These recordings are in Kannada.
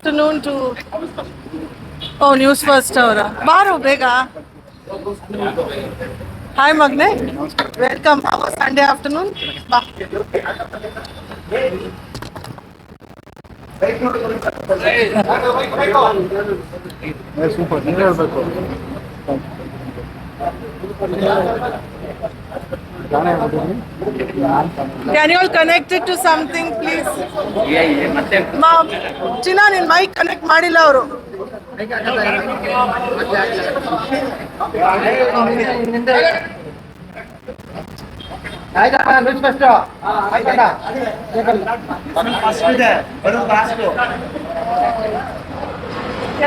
Afternoon to ನ್ಯೂಸ್ ಫಸ್ಟ್ ಅವರ ಬಾರು ಬೇಗ. ಹಾಯ್ ಮಗ್ನೆ, ವೆಲ್ಕಮ್. ಸಂಡೇ ಆಫ್ಟರ್ನೂನ್ ಬಾ. ಸೂಪರ್, ನೀವೇ ಹೇಳ್ಬೇಕು. Can you all connect it to something, please? ಚಿನ್ನ, ನಿನ್ ಮೈಕ್ ಕನೆಕ್ಟ್ ಮಾಡಿಲ್ಲ ಅವರು.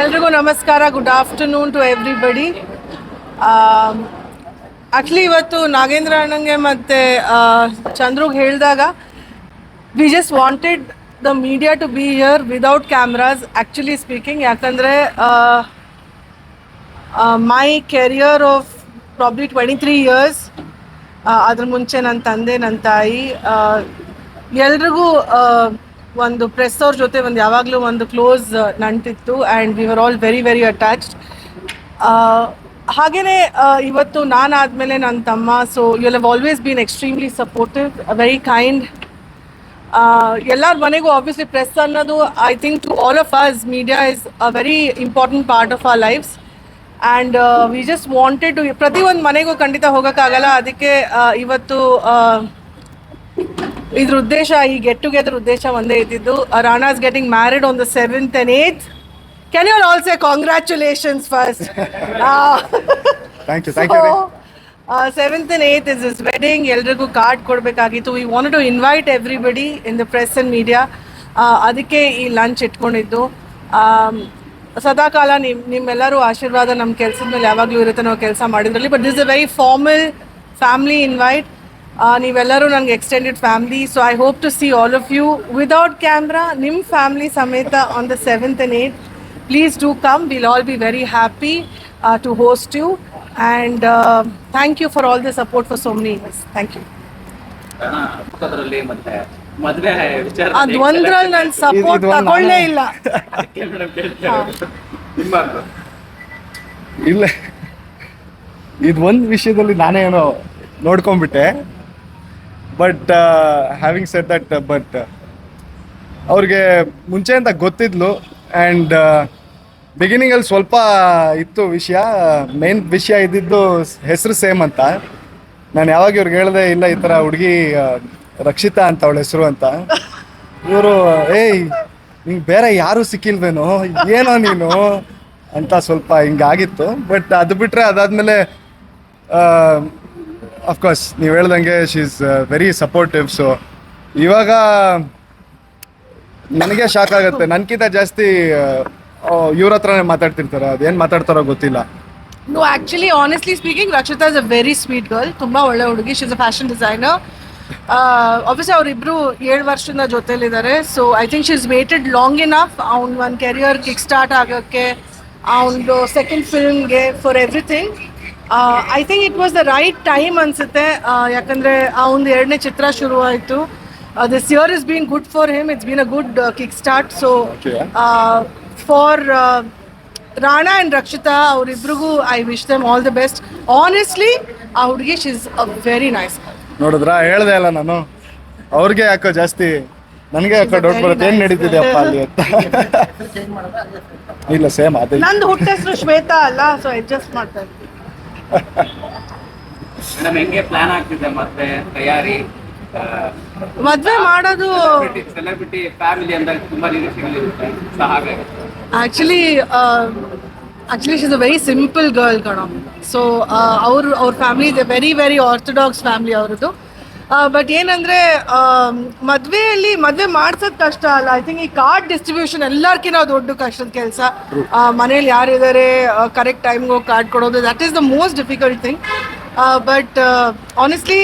ಎಲ್ರಿಗೂ ನಮಸ್ಕಾರ. Good afternoon to everybody. Actually ಇವತ್ತು ನಾಗೇಂದ್ರ ಅಣ್ಣಂಗೆ ಮತ್ತು ಚಂದ್ರುಗೆ ಹೇಳಿದಾಗ we just wanted the media to be here without cameras, actually speaking. ಯಾಕಂದರೆ my career of probably 23 years, ಅದ್ರ ಮುಂಚೆ ನನ್ನ ತಂದೆ, ನನ್ನ ತಾಯಿ, ಎಲ್ರಿಗೂ ಒಂದು ಪ್ರೆಸ್ ಅವ್ರ ಜೊತೆ ಒಂದು ಯಾವಾಗಲೂ ಒಂದು ಕ್ಲೋಸ್ ನಂಟಿತ್ತು. And we were all very very attached. ಹಾಗೆಯೇ ಇವತ್ತು ನಾನಾದಮೇಲೆ ನನ್ನ ತಮ್ಮ. So you have always been extremely supportive, very kind. ಎಲ್ಲರ ಮನೆಗೂ ಆಬ್ವಿಯಸ್ಲಿ ಪ್ರೆಸ್ ಅನ್ನೋದು, I think to all of us media is a very important part of our lives. And we just wanted to, ಪ್ರತಿಯೊಂದು ಮನೆಗೂ ಖಂಡಿತ ಹೋಗೋಕ್ಕಾಗಲ್ಲ. ಅದಕ್ಕೆ ಇವತ್ತು ಇದ್ರ ಉದ್ದೇಶ, ಈ ಗೆಟ್ ಟುಗೆದರ್ ಉದ್ದೇಶ ಒಂದೇ ಇದ್ದಿದ್ದು. Rana is getting married on the 7th and 8th. Can you all say congratulations first? Thank you. 7th and 8th is his wedding. ಎಲ್ರಿಗೂ ಕಾರ್ಡ್ ಕೊಡಬೇಕಾಗಿತ್ತು. We wanted to invite everybody in the press and media. ಅದಕ್ಕೆ ಈ ಲಂಚ್ ಇಟ್ಕೊಂಡಿದ್ದು. ಸದಾಕಾಲ ನಿಮ್ಮೆಲ್ಲರೂ ಆಶೀರ್ವಾದ ನಮ್ಮ ಕೆಲಸದ ಮೇಲೆ ಯಾವಾಗಲೂ ಇರುತ್ತೆ, ನಾವು ಕೆಲಸ ಮಾಡಿದ್ರಲ್ಲಿ. But this is a very formal family invite. ನೀವೆಲ್ಲರೂ ನನಗೆ extended family. So I hope to see all of you without camera, ನಿಮ್ಮ ಫ್ಯಾಮಿಲಿ ಸಮೇತ on the 7th and 8th. Please do come. We'll all be very happy to host you. And thank you for all the support for so many years. Thank you. ಅದು ಒಂದ್ರಲ್ಲಿ ನನ್ನ ಸಪೋರ್ಟ್ ತಗೊಳ್ಳೇ ಇಲ್ಲ. ಇಲ್ಲ, ಇದು ಒಂದು ವಿಷಯದಲ್ಲಿ ನಾನೇ ಏನೋ ನೋಡ್ಕೊಂಡ್ಬಿಟ್ಟೆ. But having said that, but ಅವ್ರಿಗೆ ಮುಂಚೆ ಅಂತ ಗೊತ್ತಿದ್ಲು. ಆ್ಯಂಡ್ ಬಿಗಿನಿಂಗಲ್ಲಿ ಸ್ವಲ್ಪ ಇತ್ತು ವಿಷಯ. ಮೇನ್ ವಿಷಯ ಇದ್ದಿದ್ದು ಹೆಸರು ಸೇಮ್ ಅಂತ. ನಾನು ಯಾವಾಗ ಇವ್ರಿಗೆ ಹೇಳಿದೆ, ಇಲ್ಲ ಈ ಥರ ಹುಡುಗಿ ರಕ್ಷಿತಾ ಅಂತ ಅವಳ ಹೆಸರು ಅಂತ. ಇವರು, ಏಯ್ ನಿಂಗೆ ಬೇರೆ ಯಾರೂ ಸಿಕ್ಕಿಲ್ವೇನೋ, ಏನೋ ನೀನು ಅಂತ ಸ್ವಲ್ಪ ಹಿಂಗಾಗಿತ್ತು. ಬಟ್ ಅದು ಬಿಟ್ಟರೆ ಅದಾದಮೇಲೆ ಅಫ್ಕೋರ್ಸ್ ನೀವು ಹೇಳ್ದಂಗೆ she is very supportive. So ಇವಾಗ ನನಗೆ ಶಾಕ್ ಆಗುತ್ತೆ. ನನಗಿಂತ ಜಾಸ್ತಿ ಇವ್ರ ಹತ್ರನೇ ಮಾತಾಡ್ತಿರ್ತಾರೆ. ಅದೇನು ಮಾತಾಡ್ತಾರೋ ಗೊತ್ತಿಲ್ಲ. No, actually, honestly speaking, Rakshita is a very sweet girl. ತುಂಬಾ ಒಳ್ಳೆ ಹುಡುಗಿ. She is a fashion designer. Obviously ಅವರಿಬ್ರು 7 ವರ್ಷದಿಂದ ಜೊತೆಲಿದ್ದಾರೆ. So I think she is waited long enough. ಅವ್ನ ಒಂದು ಕೆರಿಯರ್ ಕಿಕ್ ಸ್ಟಾರ್ಟ್ ಆಗೋಕ್ಕೆ, ಅವನದು ಸೆಕೆಂಡ್ ಫಿಲ್ಮ್ಗೆ, for everything. I think it was the right time ಅನಿಸುತ್ತೆ. ಯಾಕಂದರೆ ಅವನದು 2ನೇ ಚಿತ್ರ ಶುರುವಾಯಿತು. This year is been good for him. It's been a good kick start. So for Rana and Rakshita ಅವರಿಬ್ರಿಗೂ I wish them all the best. Honestly ಆ ಹುಡುಗಿ she is a very nice. ನೋಡಿದ್ರಾ, ಹೇಳ್ದೆ ಅಲ್ಲ ನಾನು. ಅವ್ರಿಗೆ ಯಾಕೋ ಜಾಸ್ತಿ, ನನಗೆ ಯಾಕೋ ಡೌಟ್ ಬರುತ್ತೆ, ಏನು ನಡೀತಿದೆ ಅಪ್ಪ ಅಲ್ಲಿ ಅಂತ. ಇಲ್ಲ, ಸೇಮ್ ಅದೇ. ನಂದು ಹುಟ್ಟ ಹೆಸರು ಶ್ವೇತಾ ಅಲ್ಲ, ಸೊ ಅಡ್ಜಸ್ಟ್ ಮಾಡ್ತಾ ಇದ್ದೀನಿ. ಹೆಂಗೆ ಪ್ಲಾನ್ ಆಗ್ತಿದೆ ಮತ್ತೆ ತಯಾರಿ? ಮದ್ವೆ ಮಾಡೋದು ಸೆಲೆಬ್ರಿಟಿ ಫ್ಯಾಮಿಲಿ ಅಂದಾಗ ತುಂಬಾ ನಿರೀಕ್ಷೆಗಳಿರುತ್ತೆ. Actually she is a very simple girl ಕಣೋ. ಸೊ ಅವ್ರ ಫ್ಯಾಮಿಲಿ ಇದೆ ವೆರಿ ವೆರಿ ಆರ್ಥೋಡಾಕ್ಸ್ ಫ್ಯಾಮಿಲಿ ಅವ್ರದ್ದು. ಬಟ್ ಏನಂದರೆ ಮದುವೆ ಮಾಡ್ಸೋದು ಕಷ್ಟ ಅಲ್ಲ. ಐ ಥಿಂಕ್ ಈ ಕಾರ್ಡ್ ಡಿಸ್ಟ್ರಿಬ್ಯೂಷನ್ ಎಲ್ಲರಿಗಿಂತ ದೊಡ್ಡ ಕಷ್ಟದ ಕೆಲಸ. ಮನೇಲಿ ಯಾರಿದ್ದಾರೆ ಕರೆಕ್ಟ್ ಟೈಮ್ಗೆ ಹೋಗಿ ಕಾರ್ಡ್ ಕೊಡೋದು, that is the most difficult thing. But honestly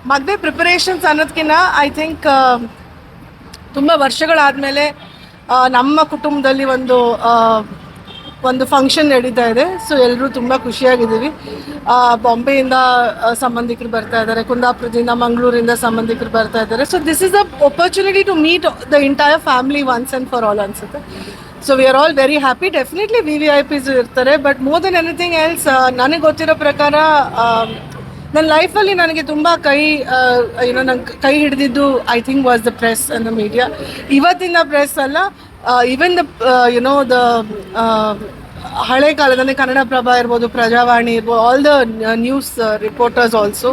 ಮದುವೆ ಪ್ರಿಪರೇಷನ್ಸ್ ಅನ್ನೋದಕ್ಕಿಂತ ಐ ಥಿಂಕ್ ತುಂಬ ವರ್ಷಗಳಾದಮೇಲೆ ನಮ್ಮ ಕುಟುಂಬದಲ್ಲಿ ಒಂದು ಒಂದು ಫಂಕ್ಷನ್ ನಡೀತಾ ಇದೆ. ಸೊ ಎಲ್ಲರೂ ತುಂಬ ಖುಷಿಯಾಗಿದ್ದೀವಿ. ಬಾಂಬೆಯಿಂದ ಸಂಬಂಧಿಕರು ಬರ್ತಾ ಇದ್ದಾರೆ, ಕುಂದಾಪುರದಿಂದ, ಮಂಗಳೂರಿಂದ ಸಂಬಂಧಿಕರು ಬರ್ತಾ ಇದ್ದಾರೆ. So this is a opportunity to meet the entire family once and for all ಅನ್ಸುತ್ತೆ. So we are all very happy. Definitely VVIPs ಇರ್ತಾರೆ, but more than anything else ನನಗೆ ಗೊತ್ತಿರೋ ಪ್ರಕಾರ ನನ್ನ ಲೈಫಲ್ಲಿ ನನಗೆ ತುಂಬ ಏನೋ ನಂಗೆ ಕೈ ಹಿಡಿದಿದ್ದು I think was the press and the media. ಇವತ್ತಿನ ಪ್ರೆಸ್ ಅಲ್ಲ, ಈವನ್ ದ ದ ಹಳೆ ಕಾಲದಲ್ಲಿ ಕನ್ನಡಪ್ರಭ ಇರ್ಬೋದು, ಪ್ರಜಾವಾಣಿ ಇರ್ಬೋದು, all the news reporters also.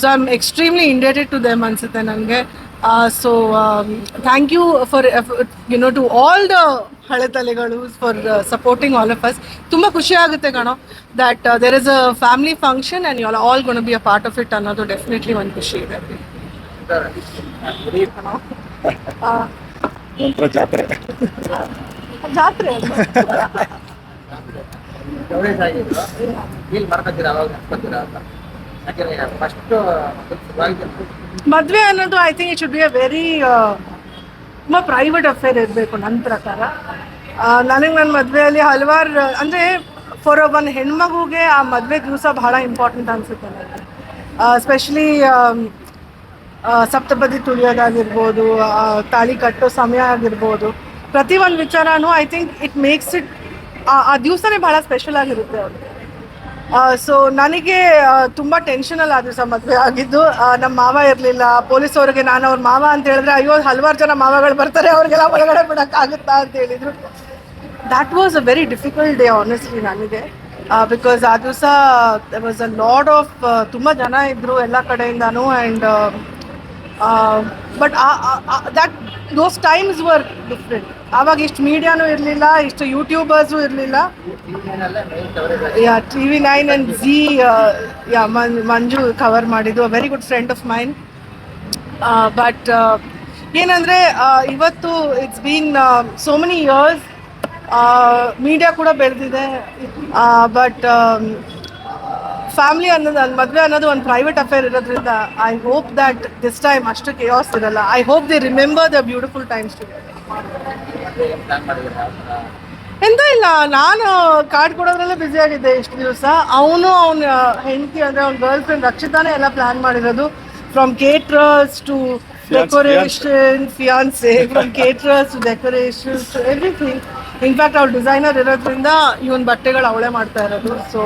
So I am extremely indebted to them ಅನ್ಸುತ್ತೆ ನನಗೆ. So thank you for to all the ಹಳೆ ತಲೆಗಳು for supporting all of us. ತುಂಬ ಖುಷಿ ಆಗುತ್ತೆ ಕಣೋ that there is a family function and you all gonna be a part of it ಅನ್ನೋದು ಡೆಫಿನೆಟ್ಲಿ ಒಂದು ಖುಷಿ ಇದೆ. ಒಂಥರ ಜಾತ್ರೆ. ಜಾತ್ರೆ ಮದುವೆ ಅನ್ನೋದು I think it should be a very ತುಂಬ ಪ್ರೈವೇಟ್ ಅಫೇರ್ ಇರಬೇಕು ನನ್ನ ಪ್ರಕಾರ. ನನಗೆ ನನ್ನ ಮದುವೆಯಲ್ಲಿ ಹಲವಾರು ಅಂದರೆ ಫಾರ್ ಒಂದು ಹೆಣ್ಮಗುಗೆ ಆ ಮದುವೆ ದಿವಸ ಬಹಳ ಇಂಪಾರ್ಟೆಂಟ್ ಅನಿಸುತ್ತೆ ನನಗೆ. ಸ್ಪೆಷಲಿ ಸಪ್ತಪದಿ ತುಳಿಯೋದಾಗಿರ್ಬೋದು, ತಾಳಿ ಕಟ್ಟೋ ಸಮಯ ಆಗಿರ್ಬೋದು, ಪ್ರತಿಯೊಂದು ವಿಚಾರನೂ I think it makes it ಆ ದಿವಸನೇ ಭಾಳ ಸ್ಪೆಷಲ್ ಆಗಿರುತ್ತೆ ಅವ್ರಿಗೆ. ಸೊ ನನಗೆ ತುಂಬ ಟೆನ್ಷನಲ್ಲಿ ಆ ದಿವಸ ಮದುವೆ ಆಗಿದ್ದು. ನಮ್ಮ ಮಾವ ಇರಲಿಲ್ಲ. ಪೊಲೀಸವ್ರಿಗೆ ನಾನು ಅವ್ರ ಮಾವ ಅಂತ ಹೇಳಿದ್ರೆ, ಅಯ್ಯೋ ಹಲವಾರು ಜನ ಮಾವಗಳು ಬರ್ತಾರೆ, ಅವ್ರಿಗೆಲ್ಲ ಒಳಗಡೆ ಬಿಡೋಕ್ಕಾಗುತ್ತಾ ಅಂತ ಹೇಳಿದರು. That was a very difficult day honestly ನನಗೆ. ಬಿಕಾಸ್ ಆ ದಿವಸ there was a lot of ತುಂಬ ಜನ ಇದ್ದರು ಎಲ್ಲ ಕಡೆಯಿಂದನೂ. And but those times were different. ಆವಾಗ ಇಷ್ಟು ಮೀಡಿಯಾನೂ ಇರಲಿಲ್ಲ, ಇಷ್ಟು ಯೂಟ್ಯೂಬರ್ಸು ಇರಲಿಲ್ಲ. TV9 and Zee Manju cover ಮಾಡಿದ್ದು, very good friend of mine. But ಏನಂದರೆ ಇವತ್ತು it's been so many years, media ಕೂಡ ಬೆಳೆದಿದೆ. ಬಟ್ ಫ್ಯಾಮಿಲಿ ಅನ್ನೋದು, ಮದುವೆ ಅನ್ನೋದು ಒಂದು ಪ್ರೈವೇಟ್ ಅಫೇರ್ ಇರೋದ್ರಿಂದ I hope that this time ಅಷ್ಟು ಕೇಯಾಸ್ ಇರಲ್ಲ. I hope they remember the beautiful times too. ಎಂತ ಇಲ್ಲ, ನಾನು ಕಾರ್ಡ್ ಕೊಡೋದ್ರಲ್ಲೇ ಬ್ಯುಸಿ ಆಗಿದ್ದೆ ಇಷ್ಟು ದಿವಸ. ಅವನು ಅವನ ಹೆಂಡತಿ ಅಂದರೆ ಅವ್ನ ಗರ್ಲ್ ಫ್ರೆಂಡ್ ರಕ್ಷಿತಾನೇ ಎಲ್ಲ ಪ್ಲ್ಯಾನ್ ಮಾಡಿರೋದು. From caterers to decoration, fiance, from caterers to decoration to everything. In fact ಅವ್ಳು ಡಿಸೈನರ್ ಇರೋದ್ರಿಂದ ಇವನ್ ಬಟ್ಟೆಗಳು ಅವಳೇ ಮಾಡ್ತಾ ಇರೋದು. So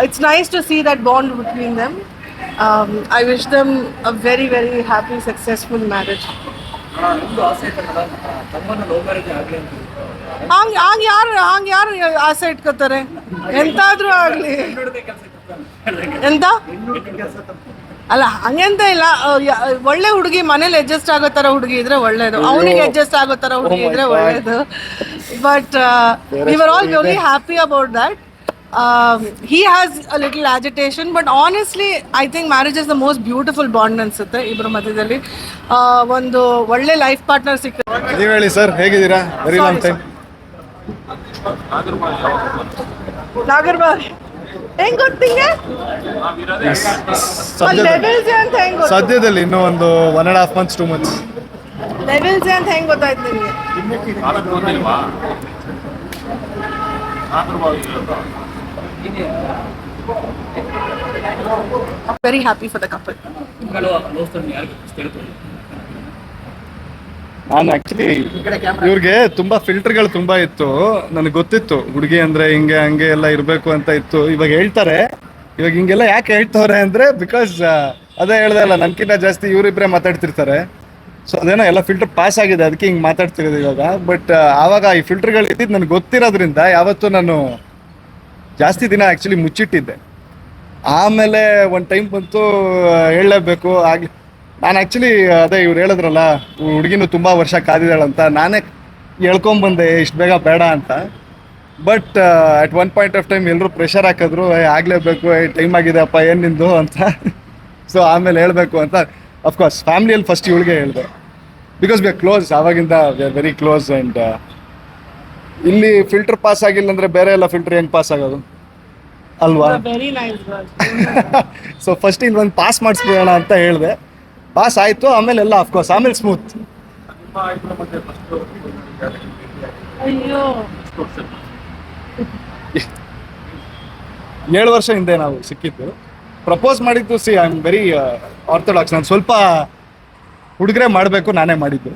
it's nice to see that bond between them. I wish them a very very happy successful marriage. ಹಂಗೆ ಯಾರು ಆಸೆ ಇಟ್ಕೋತಾರೆ? ಎಂತಾದ್ರೂ ಆಗಲಿ. ಎಂತ ಅಲ್ಲ, ಹಂಗೆಂತ ಇಲ್ಲ. ಒಳ್ಳೆ ಹುಡುಗಿ, ಮನೇಲಿ ಅಡ್ಜಸ್ಟ್ ಆಗೋ ಥರ ಹುಡುಗಿ ಇದ್ರೆ ಒಳ್ಳೇದು, ಅವನಿಗೆ ಅಡ್ಜಸ್ಟ್ ಆಗೋ ಥರ ಹುಡುಗಿ ಇದ್ರೆ ಒಳ್ಳೇದು. But we were all very happy about that. He has a little agitation, but honestly I think marriage is the most beautiful bond ಅನ್ಸುತ್ತೆ ಇಬ್ಬರ ಮಧ್ಯದಲ್ಲಿ. ಒಂದು ಒಳ್ಳೆ ಲೈಫ್ ಪಾರ್ಟ್ನರ್ ಸಿಕ್ಕಿದೆ. ನೀವು ಹೇಳಿ ಸರ್, ಹೇಗಿದ್ದೀರಾ? Very long time. ನಾಗರ್ಬಾವಿ ಹೆಂಗ್ ಗೊತ್ತಿಂಗೆ ಲೆವೆಲ್ಸ್ ಅಂತ ಹೆಂಗ್ ಗೊತ್ತು? ಸದ್ಯದಲ್ಲಿ ಇನ್ನೂ ಒಂದು 1.5 months 2 months. ಲೆವೆಲ್ಸ್ ಅಂತ ಹೆಂಗ್ ಗೊತ್ತಾಯ್ತು ನಿಮಗೆ? Very happy for the couple. ನಾನು ಆ್ಯಕ್ಚುಲಿ ಇವ್ರಿಗೆ ತುಂಬ ಫಿಲ್ಟರ್ಗಳು ತುಂಬ ಇತ್ತು. ನನಗೆ ಗೊತ್ತಿತ್ತು ಹುಡುಗಿ ಅಂದರೆ ಹಿಂಗೆ ಹಂಗೆ ಎಲ್ಲ ಇರಬೇಕು ಅಂತ ಇತ್ತು. ಇವಾಗ ಹೇಳ್ತಾರೆ, ಇವಾಗ ಹಿಂಗೆಲ್ಲ ಯಾಕೆ ಹೇಳ್ತವ್ರೆ ಅಂದರೆ ಬಿಕಾಸ್ ಅದೇ ಹೇಳ್ದೆ ಅಲ್ಲ, ನನಗಿಂತ ಜಾಸ್ತಿ ಇವರಿಬ್ಬರೇ ಮಾತಾಡ್ತಿರ್ತಾರೆ. ಸೊ ಅದೇನೋ ಎಲ್ಲ ಫಿಲ್ಟರ್ ಪಾಸ್ ಆಗಿದೆ, ಅದಕ್ಕೆ ಹಿಂಗೆ ಮಾತಾಡ್ತಿರೋದು ಇವಾಗ. ಬಟ್ ಆವಾಗ ಈ ಫಿಲ್ಟರ್ಗಳು ಇದ್ದಿದ್ದು ನನಗೆ ಗೊತ್ತಿರೋದ್ರಿಂದ ಯಾವತ್ತೂ ನಾನು ಜಾಸ್ತಿ ದಿನ ಆ್ಯಕ್ಚುಲಿ ಮುಚ್ಚಿಟ್ಟಿದ್ದೆ. ಆಮೇಲೆ ಒಂದು ಟೈಮ್ ಬಂತು ಹೇಳಲೇಬೇಕು. ಆಗಲಿ ನಾನು ಆ್ಯಕ್ಚುಲಿ ಅದೇ ಇವ್ರು ಹೇಳಿದ್ರಲ್ಲ, ಹುಡುಗಿನೂ ತುಂಬ ವರ್ಷ ಕಾದಿದ್ದಾಳಂತ, ನಾನೇ ಹೇಳ್ಕೊಂಬಂದೆ ಇಷ್ಟು ಬೇಗ ಬೇಡ ಅಂತ. But at one point of time ಎಲ್ಲರೂ ಪ್ರೆಷರ್ ಹಾಕಿದ್ರು, ಆಗಲೇಬೇಕು, ಟೈಮ್ ಆಗಿದೆ ಅಪ್ಪ ಏನು ನಿಂದು ಅಂತ. ಸೊ ಆಮೇಲೆ ಹೇಳಬೇಕು ಅಂತ ಅಫ್ಕೋರ್ಸ್ ಫ್ಯಾಮಿಲಿಯಲ್ಲಿ ಫಸ್ಟ್ ಇವಳಿಗೆ ಹೇಳಿದೆ, ಬಿಕಾಸ್ ವಿ ಆರ್ ಕ್ಲೋಸ್. ಆವಾಗಿಂದ we are very close. And ಇಲ್ಲಿ ಫಿಲ್ಟರ್ ಪಾಸ್ ಆಗಿಲ್ಲ ಅಂದರೆ ಬೇರೆ ಎಲ್ಲ ಫಿಲ್ಟರ್ ಹೆಂಗೆ ಪಾಸ್ ಆಗೋದು ಅಲ್ವಾ? Very nice girl. So first ಇಲ್ಲಿ ಒಂದು ಪಾಸ್ ಮಾಡಿಸ್ಬಿಡೋಣ ಅಂತ ಹೇಳಿದೆ. ಪಾಸ್ ಆಯಿತು, ಆಮೇಲೆ ಎಲ್ಲ ಅಫ್ಕೋರ್ಸ್ ಆಮೇಲೆ ಸ್ಮೂತ್. ಅಯ್ಯೋ 7 ವರ್ಷ ಹಿಂದೆ ನಾವು ಸಿಕ್ಕಿದ್ದು. ಪ್ರಪೋಸ್ ಮಾಡಿದ್ದು ಐ ಆಮ್ ವೆರಿ ಆರ್ಥೋಡಾಕ್ಸ್. ನಾನು ಸ್ವಲ್ಪ ಹುಡುಗರೆ ಮಾಡಬೇಕು, ನಾನೇ ಮಾಡಿದ್ದು.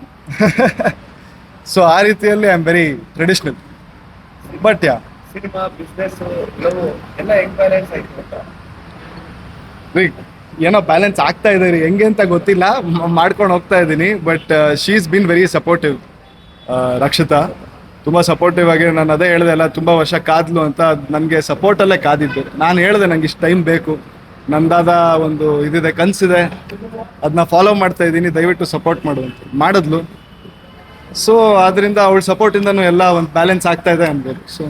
ಸೊ ಆ ರೀತಿಯಲ್ಲಿ I am very traditional. But cinema business ಎಲ್ಲ ಹೆಂಗ್ ಬ್ಯಾಲೆನ್ಸ್ ಆಯ್ತು ಅಂತ ರೀ, ಏನೋ ಬ್ಯಾಲೆನ್ಸ್ ಆಗ್ತಾ ಇದೆ ರೀ, ಹೆಂಗೆ ಅಂತ ಗೊತ್ತಿಲ್ಲ, ಮಾಡ್ಕೊಂಡು ಹೋಗ್ತಾ ಇದ್ದೀನಿ. But she is been very supportive. Rakshita ತುಂಬ ಸಪೋರ್ಟಿವ್ ಆಗಿ, ನಾನು ಅದೇ ಹೇಳಿದೆ ಅಲ್ಲ, ತುಂಬ ವರ್ಷ ಕಾದ್ಲು ಅಂತ. ನನಗೆ ಸಪೋರ್ಟಲ್ಲೇ ಕಾದಿದ್ದು. ನಾನು ಹೇಳಿದೆ ನಂಗೆ ಇಷ್ಟು ಟೈಮ್ ಬೇಕು, ನಂದಾದ ಒಂದು ಇದಿದೆ, ಕನಸಿದೆ, ಅದನ್ನ ಫಾಲೋ ಮಾಡ್ತಾ ಇದ್ದೀನಿ, ದಯವಿಟ್ಟು ಸಪೋರ್ಟ್ ಮಾಡು ಅಂತ ಮಾಡಿದ್ಲು. ಸೊ ಅದರಿಂದ ಅವಳ ಸಪೋರ್ಟಿಂದನೂ ಎಲ್ಲ ಒಂದು ಬ್ಯಾಲೆನ್ಸ್ ಆಗ್ತಾ ಇದೆ ಅನ್ಬೋದು. ಸೊ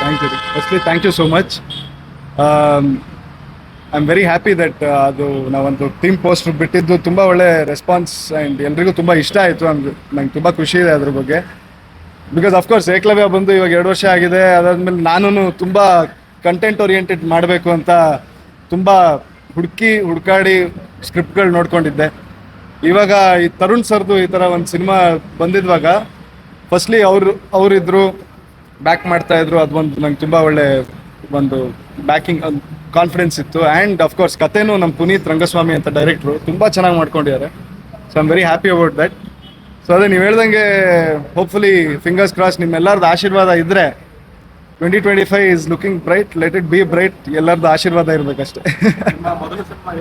ಥ್ಯಾಂಕ್ ಯು ರೀ. Firstly thank you so much. I am very happy that ಅದು ನಾವೊಂದು ಟೀಮ್ ಪೋಸ್ಟರ್ ಬಿಟ್ಟಿದ್ದು ತುಂಬ ಒಳ್ಳೆ ರೆಸ್ಪಾನ್ಸ್ ಆ್ಯಂಡ್ ಎಲ್ರಿಗೂ ತುಂಬ ಇಷ್ಟ ಆಯಿತು. ನಂಗೆ ತುಂಬ ಖುಷಿ ಇದೆ ಅದ್ರ ಬಗ್ಗೆ. ಬಿಕಾಸ್ ಅಫ್ಕೋರ್ಸ್ ಏಕಲವ್ಯ ಬಂದು ಇವಾಗ 2 ವರ್ಷ ಆಗಿದೆ. ಅದಾದಮೇಲೆ ನಾನು ತುಂಬ ಕಂಟೆಂಟ್ ಓರಿಯೆಂಟೆಡ್ ಮಾಡಬೇಕು ಅಂತ ತುಂಬ ಹುಡುಕಾಡಿ ಸ್ಕ್ರಿಪ್ಟ್ಗಳು ನೋಡ್ಕೊಂಡಿದ್ದೆ. ಇವಾಗ ಈ ತರುಣ್ ಸರ್ದು ಈ ಥರ ಒಂದು ಸಿನಿಮಾ ಬಂದಿದ್ವಾಗ ಫಸ್ಟ್ಲಿ ಅವರಿದ್ದರು, ಬ್ಯಾಕ್ ಮಾಡ್ತಾಯಿದ್ರು. ಅದೊಂದು ನಂಗೆ ತುಂಬ ಒಳ್ಳೆ ಒಂದು ಬ್ಯಾಕಿಂಗ್, ಕಾನ್ಫಿಡೆನ್ಸ್ ಇತ್ತು. ಆ್ಯಂಡ್ ಅಫ್ಕೋರ್ಸ್ ಕಥೆನೂ ನಮ್ಮ ಪುನೀತ್ ರಂಗಸ್ವಾಮಿ ಅಂತ ಡೈರೆಕ್ಟ್ರು ತುಂಬ ಚೆನ್ನಾಗಿ ಮಾಡ್ಕೊಂಡಿದ್ದಾರೆ. So I am very happy about that. So ಅದೇ ನೀವು ಹೇಳ್ದಂಗೆ ಹೋಪ್ಫುಲಿ ಫಿಂಗರ್ಸ್ ಕ್ರಾಸ್ ನಿಮ್ಮೆಲ್ಲರದ್ದು ಆಶೀರ್ವಾದ ಇದ್ದರೆ 2025 is looking bright. Let it be bright. ಎಲ್ಲರದ್ದು ಆಶೀರ್ವಾದ ಇರಬೇಕಷ್ಟೇ. ಮೊದಲ ಸಿನಿಮಾ